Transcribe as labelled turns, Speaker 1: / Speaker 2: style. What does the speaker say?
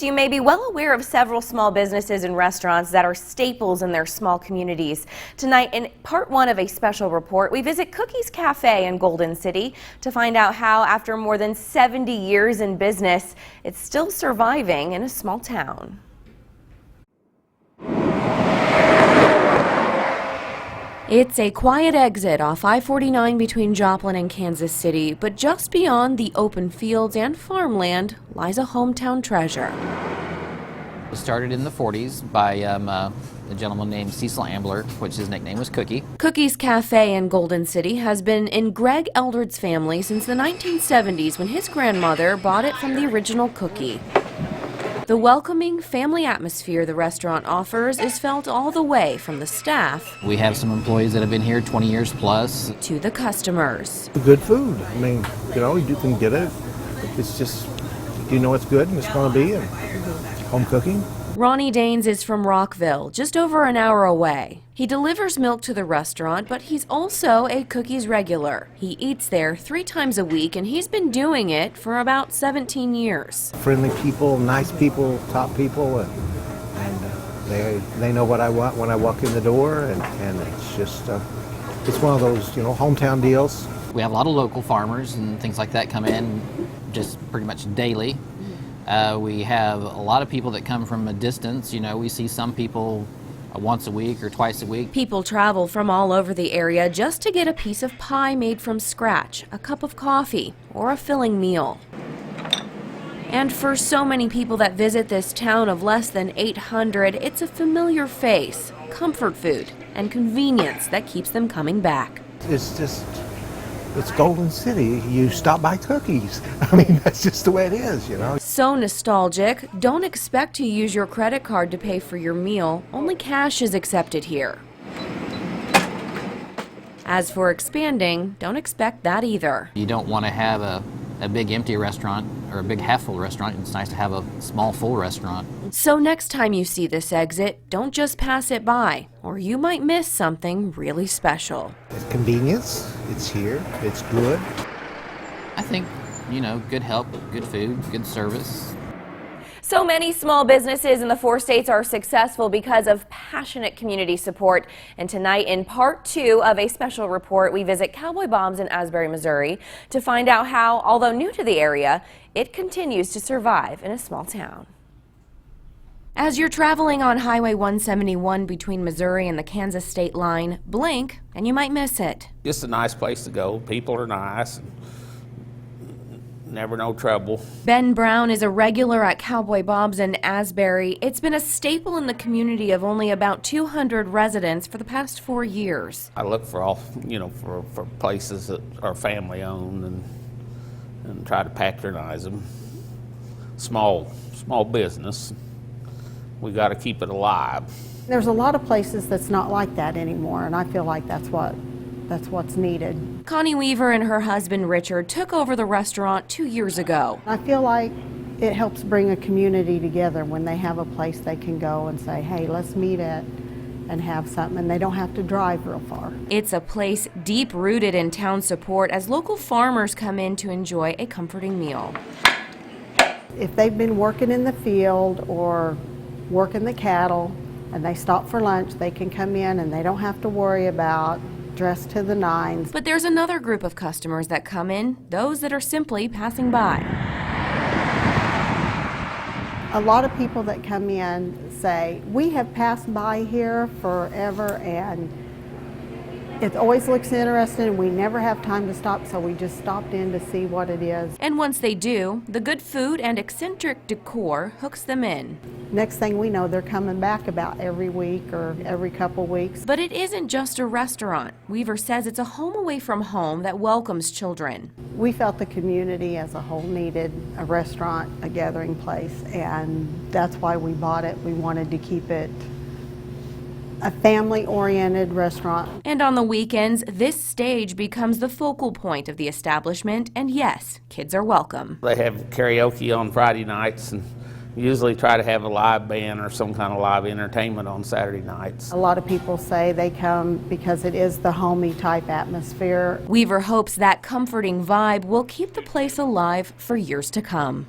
Speaker 1: You may be well aware of several small businesses and restaurants that are staples in their small communities. Tonight, in part one of a special report, we visit Cookie's Cafe in Golden City to find out how, after more than 70 years in business, it's still surviving in a small town. It's a quiet exit off I-49 between Joplin and Kansas City, but just beyond the open fields and farmland lies a hometown treasure.
Speaker 2: It started in the 40s by a gentleman named Cecil Ambler, which his nickname was Cookie.
Speaker 1: Cookie's Cafe in Golden City has been in Greg Eldred's family since the 1970s when his grandmother bought it from the original Cookie. The welcoming family atmosphere the restaurant offers is felt all the way from the staff.
Speaker 2: We have some employees that have been here 20 years plus.
Speaker 1: To the customers.
Speaker 3: Good food. I mean, you can get it. It's just, you know it's good and it's going to be, and home cooking.
Speaker 1: Ronnie Daines is from Rockville, just over an hour away. He delivers milk to the restaurant, but he's also a Cookie's regular. He eats there 3 times a week, and he's been doing it for about 17 years.
Speaker 3: Friendly people, nice people, top people, and they know what I want when I walk in the door, and it's just, it's one of those, hometown deals.
Speaker 2: We have a lot of local farmers and things like that come in just pretty much daily. We have a lot of people that come from a distance. We see some people once a week or twice a week.
Speaker 1: People travel from all over the area just to get a piece of pie made from scratch, a cup of coffee, or a filling meal. And for so many people that visit this town of less than 800, it's a familiar face, comfort food, and convenience that keeps them coming back.
Speaker 3: It's Golden City. You stop by Cookies. I mean, that's just the way it is,
Speaker 1: So nostalgic, don't expect to use your credit card to pay for your meal. Only cash is accepted here. As for expanding, don't expect that either.
Speaker 2: You don't want to have a big empty restaurant or a big half-full restaurant. It's nice to have a small full restaurant.
Speaker 1: So next time you see this exit, don't just pass it by, or you might miss something really special.
Speaker 3: It's convenience. It's here. It's good.
Speaker 2: I think, good help, good food, good service.
Speaker 1: So many small businesses in the 4 states are successful because of passionate community support. And tonight, in part 2 of a special report, we visit Cowboy Bob's in Asbury, Missouri to find out how, although new to the area, it continues to survive in a small town. As you're traveling on Highway 171 between Missouri and the Kansas state line, blink and you might miss it.
Speaker 4: Just a nice place to go. People are nice. Never no trouble.
Speaker 1: Ben Brown is a regular at Cowboy Bob's in Asbury. It's been a staple in the community of only about 200 residents for the past 4 years.
Speaker 4: I look for all, for places that are family owned and try to patronize them. Small business. We got to keep it alive.
Speaker 5: There's a lot of places that's not like that anymore, and I feel like that's what's needed.
Speaker 1: Connie Weaver and her husband Richard took over the restaurant 2 years ago.
Speaker 5: I feel like it helps bring a community together when they have a place they can go and say, hey, let's meet at and have something, and they don't have to drive real far.
Speaker 1: It's a place deep rooted in town support as local farmers come in to enjoy a comforting meal.
Speaker 5: If they've been working in the field or working the cattle and they stop for lunch, they can come in and they don't have to worry about dressed to the nines.
Speaker 1: But there's another group of customers that come in, those that are simply passing by.
Speaker 5: A lot of people that come in say, we have passed by here forever and it always looks interesting. We never have time to stop, so we just stopped in to see what it is.
Speaker 1: And once they do, the good food and eccentric decor hooks them in.
Speaker 5: Next thing we know, they're coming back about every week or every couple weeks.
Speaker 1: But it isn't just a restaurant. Weaver says it's a home away from home that welcomes children.
Speaker 5: We felt the community as a whole needed a restaurant, a gathering place, and that's why we bought it. We wanted to keep it a family-oriented restaurant.
Speaker 1: And on the weekends, this stage becomes the focal point of the establishment, and yes, kids are welcome.
Speaker 4: They have karaoke on Friday nights and usually try to have a live band or some kind of live entertainment on Saturday nights.
Speaker 5: A lot of people say they come because it is the homey type atmosphere.
Speaker 1: Weaver hopes that comforting vibe will keep the place alive for years to come.